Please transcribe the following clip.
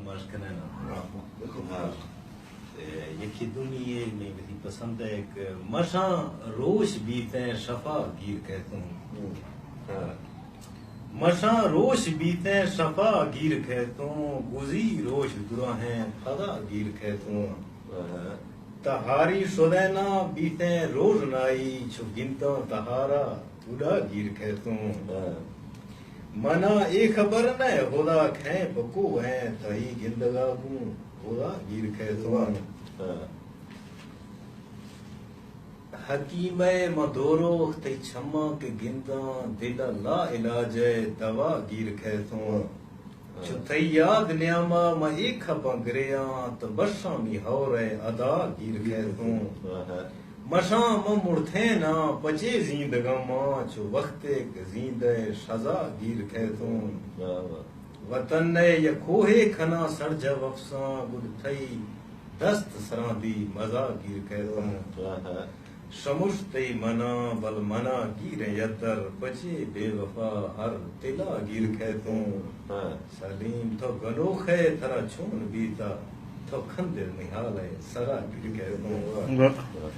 مشکنے نا یکی دنیا میں بھی پسند ہے ایک مشاں روش بیتے شفا گیر کہتا ہوں مشاں روش بیتے شفا گیر کہتا ہوں گزی روش درا ہیں خدا گیر کہتا ہوں تہاری شدینا بیتے روز نائی چھو گنتا تہارا اڑا گیر کہتا ہوں منا ایک خبر نہ خدا کھیں بکو ہیں تہی گندگا ہوں خدا گیر کہتا ہوں حکیم مدورو تی چھما کے گنداں دل لا علاج دوا گیر کہتا ہوں چو تی یاد نیاما ما ایک خباں گریاں تو بشاں می ہو رہے ادا گیر کہتا ہوں مشاں ما مڑتے نا پچے زندگاں ماں چو وقت ایک زیند شزا گیر کہتا ہوں وطن نے یا کوہے کھنا سڑ جا وفساں گل تھئی دست سران دی مزا گیر کہتا ہوں شمش تی منا بل منا گیر یدر بچے بے وفا ہر تلا گیر کہتا ہوں سلیم تو گنوخ ہے ترا چون بیتا تو کھندر نحال ہے سرا گیر کہتا ہوں